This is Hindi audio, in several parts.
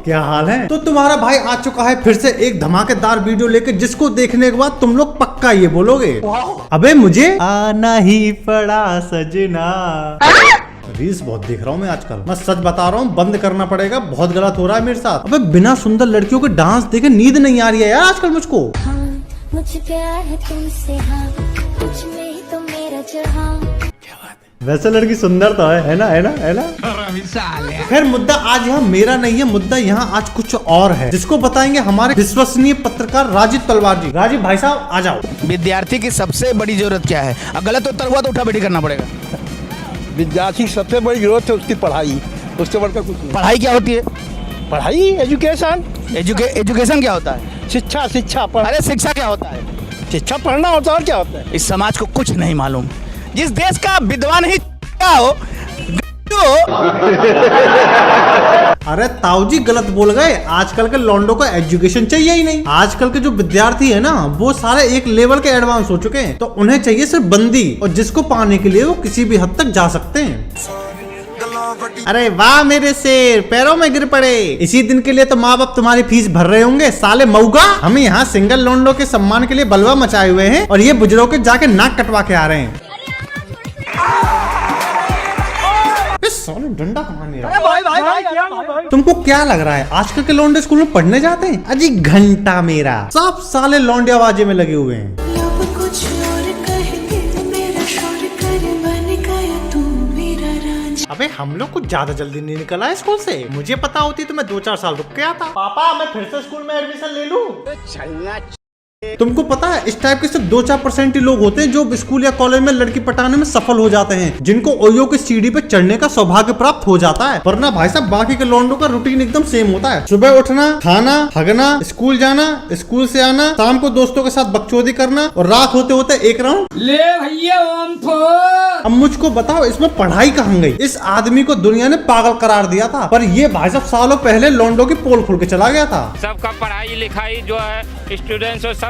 क्या हाल है? तो तुम्हारा भाई आ चुका है फिर से एक धमाकेदार वीडियो लेके, जिसको देखने के बाद तुम लोग पक्का ये बोलोगे, अबे मुझे आना ही पड़ा सजना। रील्स बहुत देख रहा हूँ मैं आजकल, मैं सच बता रहा हूँ, बंद करना पड़ेगा, बहुत गलत हो रहा है मेरे साथ। अबे बिना सुंदर लड़कियों के डांस देखे नींद नहीं आ रही है यार आजकल मुझको। मुझे प्यार है तुमसे, हाँ कुछ में ही तो मेरा जहां। वैसे लड़की सुंदर तो है ना, है ना, है ना। खैर मुद्दा आज यहाँ मेरा नहीं है, मुद्दा यहाँ आज कुछ और है, जिसको बताएंगे हमारे विश्वसनीय पत्रकार राजीव तलवार जी। राजीव भाई साहब आ जाओ। विद्यार्थी की सबसे बड़ी जरूरत क्या है? गलत उत्तर हुआ तो उठा बैठी करना पड़ेगा। विद्यार्थी की सबसे बड़ी जरूरत है उसकी पढ़ाई, उससे बढ़कर कुछ नहीं। पढ़ाई क्या होती है? पढ़ाई एजुकेशन। एजुकेशन क्या होता है? शिक्षा। अरे शिक्षा क्या होता है? शिक्षा पढ़ना होता है और क्या होता है? इस समाज को कुछ नहीं मालूम। जिस देश का विद्वान ही हो, अरे ताऊ जी गलत बोल गए, आजकल के लौंडों को एजुकेशन चाहिए ही नहीं। आजकल के जो विद्यार्थी है ना, वो सारे एक लेवल के एडवांस हो चुके हैं, तो उन्हें चाहिए सिर्फ बंदी, और जिसको पाने के लिए वो किसी भी हद तक जा सकते हैं। अरे वाह मेरे शेर, पैरों में गिर पड़े। इसी दिन के लिए तो माँ बाप तुम्हारी फीस भर रहे होंगे साले मऊगा। हम यहाँ सिंगल लौंडों के सम्मान के लिए बलवा मचाए हुए हैं, और ये बुजुर्गों के जाके नाक कटवा के आ रहे हैं। डंडा कहाँ नहीं रहा? तुमको क्या लग रहा है आजकल के लौंडे स्कूल में पढ़ने जाते हैं? अजी घंटा मेरा, सब साले लौंडे आवाजे में लगे हुए हैं। अबे हम लोग कुछ ज्यादा जल्दी नहीं निकला है स्कूल से। मुझे पता होती तो मैं 2-4 साल रुक के आता। पापा मैं फिर से स्कूल में एडमिशन ले लूं। तुमको पता है इस टाइप के सिर्फ 2-4% ही लोग होते हैं जो स्कूल या कॉलेज में लड़की पटाने में सफल हो जाते हैं, जिनको ओयो की सीढ़ी पे चढ़ने का सौभाग्य प्राप्त हो जाता है। वरना भाई साहब बाकी के लौंडों का रूटीन एकदम सेम होता है। सुबह उठना, खाना, हगना, स्कूल जाना, स्कूल से आना, शाम को दोस्तों के साथ बकचोदी करना, और रात होते होते एक राउंड ले भैया। अब मुझको बताओ इसमें पढ़ाई कहाँ गई? इस आदमी को दुनिया ने पागल करार दिया था, पर ये भाई साहब सालों पहले लौंडों की पोल खोल के चला गया था। सबका पढ़ाई लिखाई जो है स्टूडेंट्स सब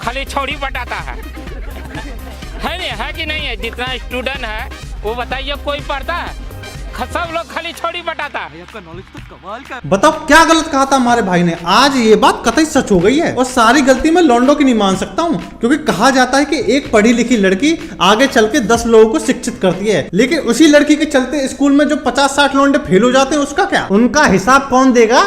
खाली छोड़ी बटाता है नहीं है कि नहीं है? जितना स्टूडेंट है वो बताइए, कोई पढ़ता है? सब लोग खाली छोड़ी बटाता है। बताओ क्या गलत कहा था हमारे भाई ने? आज ये बात कतई सच हो गई है, और सारी गलती मैं लौंडों की नहीं मान सकता हूँ, क्योंकि कहा जाता है कि एक पढ़ी लिखी लड़की आगे चल के 10 लोगों को शिक्षित करती है, लेकिन उसी लड़की के चलते स्कूल में जो 50-60 लौंडे फेल हो जाते हैं, उसका क्या? उनका हिसाब कौन देगा?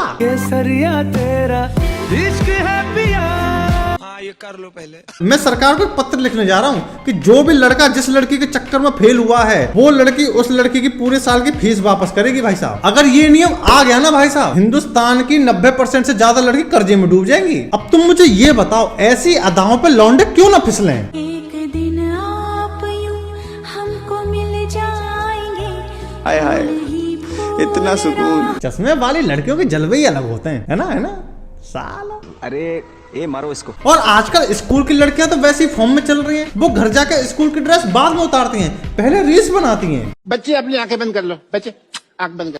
ये कर लो पहले। मैं सरकार को पत्र लिखने जा रहा हूँ कि जो भी लड़का जिस लड़की के चक्कर में फेल हुआ है, वो लड़की उस लड़की की पूरे साल की फीस वापस करेगी भाई साहब। अगर ये नियम आ गया ना भाई साहब, हिंदुस्तान की 90% से ज्यादा लड़की कर्जे में डूब जाएंगी। अब तुम मुझे ये बताओ, ऐसी अदाओं पे लौंडे क्यों ना फिसलें? एक दिन आप यूं हमको मिल जाएंगे। हाय हाय, इतना सुकून। चश्मे वाली लड़कियों के जलवे ही अलग होते हैं, है ना, है ना साला। अरे ए मारो इसको। और आजकल स्कूल की लड़कियां तो वैसी फॉर्म में चल रही हैं, वो घर जाके स्कूल की ड्रेस बाद में उतारती हैं, पहले रील्स बनाती हैं। बच्चे अपनी आंखें बंद कर लो, बच्चे आंख बंद कर।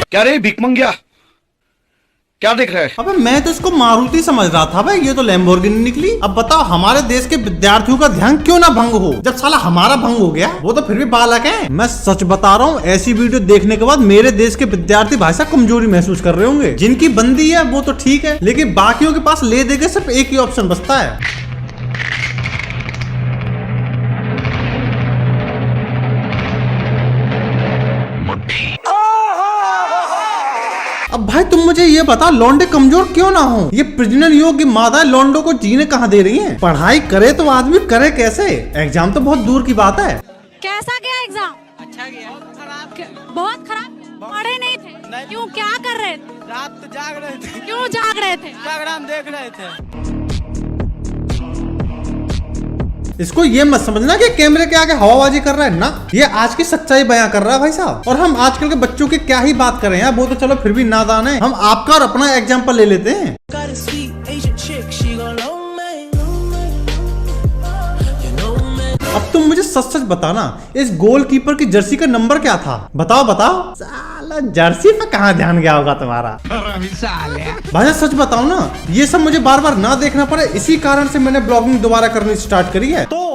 क्या रे भिकमंगिया, क्या देख रहा है? अबे मैं तो इसको मारुति समझ रहा था भाई, ये तो लैम्बोर्गिनी निकली। अब बताओ हमारे देश के विद्यार्थियों का ध्यान क्यों ना भंग हो? जब साला हमारा भंग हो गया, वो तो फिर भी बालक हैं। मैं सच बता रहा हूँ, ऐसी वीडियो देखने के बाद मेरे देश के विद्यार्थी भाई साहब कमजोरी महसूस कर रहे होंगे। जिनकी बंदी है वो तो ठीक है, लेकिन बाकियों के पास ले दे के सिर्फ एक ही ऑप्शन बचता है। अब भाई तुम मुझे ये बता, लौंडे कमजोर क्यों ना हो? ये प्रजनन योग्य मादा लौंडों को जीने कहाँ दे रही हैं? पढ़ाई करे तो आदमी करे कैसे? एग्जाम तो बहुत दूर की बात है। कैसा गया एग्जाम? अच्छा गया। बहुत खराब। पढ़े नहीं थे? क्यों, क्या कर रहे थे? रात तो जाग रहे थे। क्यों जाग रहे थे? प्रोग्राम देख रहे थे। इसको ये मत समझना कि कैमरे के आगे हवाबाजी कर रहा है ना, ये आज की सच्चाई बयां कर रहा है भाई साहब। और हम आजकल के बच्चों की क्या ही बात करें यार, वो तो चलो फिर भी नादान है। हम आपका और अपना एग्जाम्पल ले लेते हैं। अब तुम मुझे सच सच बताना, इस गोलकीपर की जर्सी का नंबर क्या था? बताओ बताओ। साला जर्सी पे कहाँ ध्यान गया होगा तुम्हारा? भाई सच बताओ ना, ये सब मुझे बार बार ना देखना पड़े, इसी कारण से मैंने ब्लॉगिंग दोबारा करनी स्टार्ट करी है। तो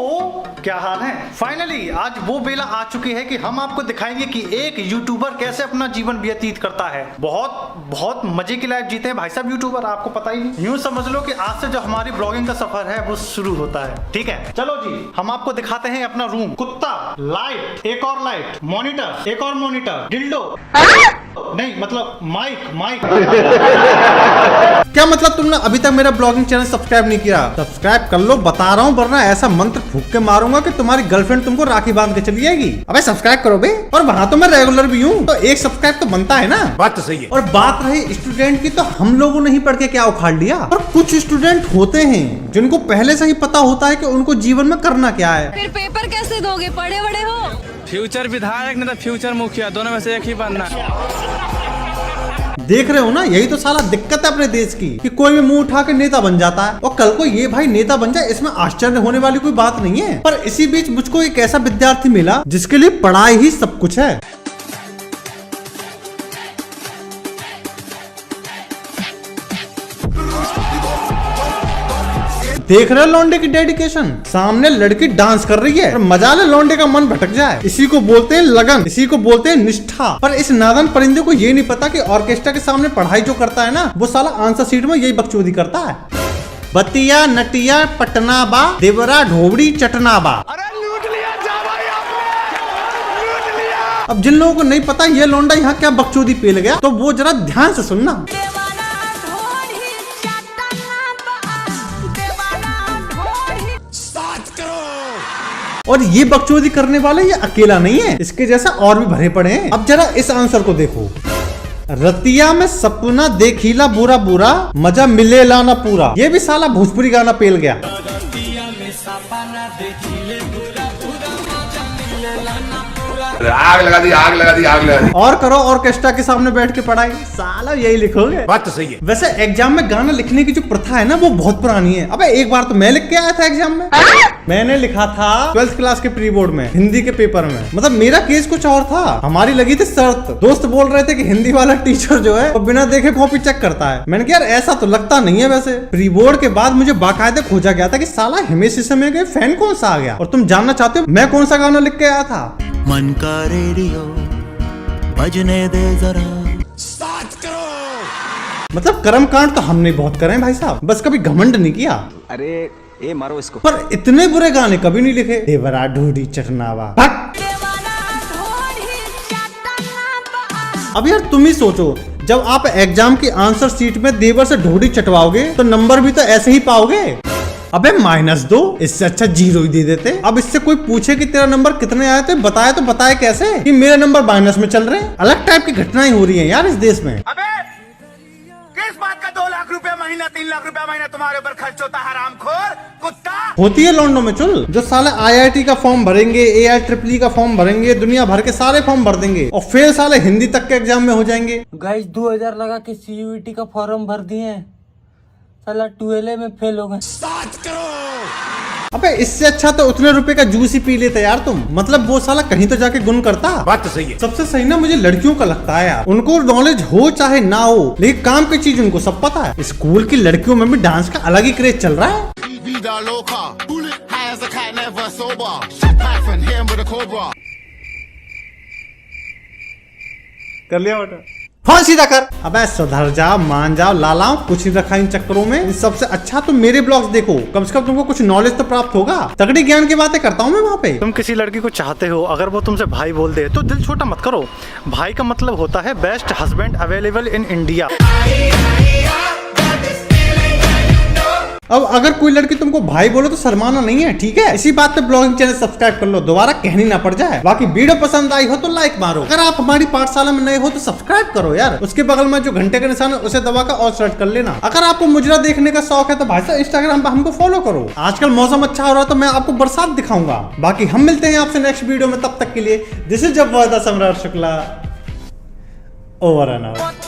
क्या हाल है? फाइनली आज वो बेला आ चुकी है कि हम आपको दिखाएंगे कि एक यूट्यूबर कैसे अपना जीवन व्यतीत करता है। बहुत मजे की लाइफ जीते हैं भाई साहब यूट्यूबर, आपको पता ही नहीं। यूं समझ लो कि आज से जो हमारी ब्लॉगिंग का सफर है वो शुरू होता है। ठीक है, चलो जी हम आपको दिखाते हैं अपना रूम। कुत्ता, लाइट, एक और लाइट, मॉनिटर, एक और मॉनिटर, डिल्डो नहीं मतलब माइक। क्या मतलब तुमने अभी तक मेरा ब्लॉगिंग चैनल सब्सक्राइब नहीं किया? सब्सक्राइब कर लो, बता रहा हूँ, वरना ऐसा मंत्र फूंक के मारूंगा कि तुम्हारी गर्लफ्रेंड तुमको राखी बांध के चली जाएगी। अबे सब्सक्राइब करो बे। और वहाँ तो मैं रेगुलर भी हूँ, तो एक सब्सक्राइब तो बनता है ना। बात तो सही है। और बात रही स्टूडेंट की, तो हम लोगों ने ही पढ़ के क्या उखाड़ लिया। और कुछ स्टूडेंट होते हैं जिनको पहले से ही पता होता है कि उनको जीवन में करना क्या है। फिर पेपर कैसे दोगे? पढ़े बड़े हो? फ्यूचर विधायक नहीं तो फ्यूचर मुखिया, दोनों में से एक ही बनना। देख रहे हो ना, यही तो साला दिक्कत है अपने देश की, कि कोई भी मुंह उठा के नेता बन जाता है और कल को ये भाई नेता बन जाए, इसमें आश्चर्य होने वाली कोई बात नहीं है। पर इसी बीच मुझको एक ऐसा विद्यार्थी मिला जिसके लिए पढ़ाई ही सब कुछ है। देख रहे हो लौंडे की डेडिकेशन? सामने लड़की डांस कर रही है और मजा ले लौंडे का मन भटक जाए। इसी को बोलते हैं लगन, इसी को बोलते हैं निष्ठा। पर इस नादान परिंदे को ये नहीं पता कि ऑर्केस्ट्रा के सामने पढ़ाई जो करता है ना, वो साला आंसर शीट में यही बकचोदी करता है। बतिया नटिया पटना बा, देवरा ढोबड़ी चटना बा। लूट लिया जा भाई आपने, लूट लिया। अब जिन लोगों को नहीं पता ये लौंडा यहाँ क्या बकचोदी पेल गया, तो वो जरा ध्यान से सुनना। और ये बकचोदी करने वाला ये अकेला नहीं है, इसके जैसा और भी भरे पड़े हैं। अब जरा इस आंसर को देखो। रतिया में सपना देखीला बुरा बुरा, मजा मिलेला ना पूरा। ये भी साला भोजपुरी गाना पेल गया। आग लगा दी, आग लगा दी, आग लगा दी। और करो ऑर्केस्ट्रा के सामने बैठ के पढ़ाई, साला यही लिखोगे। बात तो सही है। वैसे एग्जाम में गाना लिखने की जो प्रथा है ना, वो बहुत पुरानी है। अबे एक बार तो मैं लिख के आया था एग्जाम में। मैंने लिखा था 12th क्लास के प्री बोर्ड में, हिंदी के पेपर में। मतलब मेरा केस कुछ और था, हमारी लगी थी शर्त। दोस्त बोल रहे थे कि हिंदी वाला टीचर जो है वो बिना देखे कॉपी चेक करता है। मैंने कहा यार ऐसा तो लगता नहीं है। वैसे प्री बोर्ड के बाद मुझे बाकायदे खोजा गया था कि साला हिमेश रेशमिया के फैन कौन सा आ गया। और तुम जानना चाहते हो मैं कौन सा गाना लिख के आया था? मन का रेडियो बजने दे जरा। मतलब कर्मकांड तो हमने बहुत करे हैं भाई साहब, बस कभी घमंड नहीं किया। अरे ए मारो इसको। पर इतने बुरे गाने कभी नहीं लिखे। देवरा ढूढ़ी चटनावा। अब यार तुम ही सोचो, जब आप एग्जाम की आंसर शीट में देवर से ढूढ़ी चटवाओगे तो नंबर भी तो ऐसे ही पाओगे। अबे -2, इससे अच्छा 0 ही दे देते। अब इससे कोई पूछे कि तेरा नंबर कितने आए थे, बताए तो बताए कैसे कि मेरे नंबर माइनस में चल रहे हैं। अलग टाइप की घटनाएं हो रही हैं यार इस देश में। अबे किस बात का 2 लाख रुपया महीना, 3 लाख रुपया महीना तुम्हारे ऊपर खर्च होता, हरामखोर कुत्ता। होती है लौंडों में चुल, जो साले IIT का फॉर्म भरेंगे, AIEEE का फॉर्म भरेंगे, दुनिया भर के सारे फॉर्म भर देंगे और फिर साले हिंदी तक के एग्जाम में हो जाएंगे। गाइस 2000 लगा के CUET का फॉर्म भर दिए, साला 12 में फेल हो गए। अबे इससे अच्छा तो उतने रुपए का जूस ही पी लेते यार तुम। मतलब वो साला कहीं तो जाके गुण करता। बात तो सही है। सबसे सही ना मुझे लड़कियों का लगता है यार, उनको नॉलेज हो चाहे ना हो, लेकिन काम की चीज उनको सब पता है। स्कूल की लड़कियों में भी डांस का अलग ही क्रेज चल रहा है। कर लिया बेटा, फोन सीधा कर। अबे सुधर जाओ, मान जाओ, लालाओ, कुछ नहीं रखा इन चक्करों में। सबसे अच्छा तुम मेरे ब्लॉग्स देखो, कम से कम तुमको कुछ नॉलेज तो प्राप्त होगा। तगड़ी ज्ञान की बातें करता हूँ मैं वहाँ पे। तुम किसी लड़की को चाहते हो, अगर वो तुमसे भाई बोल दे तो दिल छोटा मत करो। भाई का मतलब होता है best husband available in India. अब अगर कोई लड़की तुमको भाई बोलो तो शर्माना नहीं है, ठीक है? इसी बात पे ब्लॉगिंग चैनल सब्सक्राइब कर लो, दोबारा कहनी ना पड़ जाए। बाकी वीडियो पसंद आई हो तो लाइक मारो। अगर आप हमारी पाठशाला में नए हो तो सब्सक्राइब करो यार। उसके बगल में जो घंटे का निशान है उसे दबाकर और सेलेक्ट कर लेना। अगर आपको मुजरा देखने का शौक है तो भाई साहब इंस्टाग्राम पर हमको फॉलो करो। आजकल मौसम अच्छा हो रहा है तो मैं आपको बरसात दिखाऊंगा। बाकी हम मिलते हैं आपसे नेक्स्ट वीडियो में, तब तक के लिए दिस इज जब सम्राट शुक्ला, ओवर एंड आउट।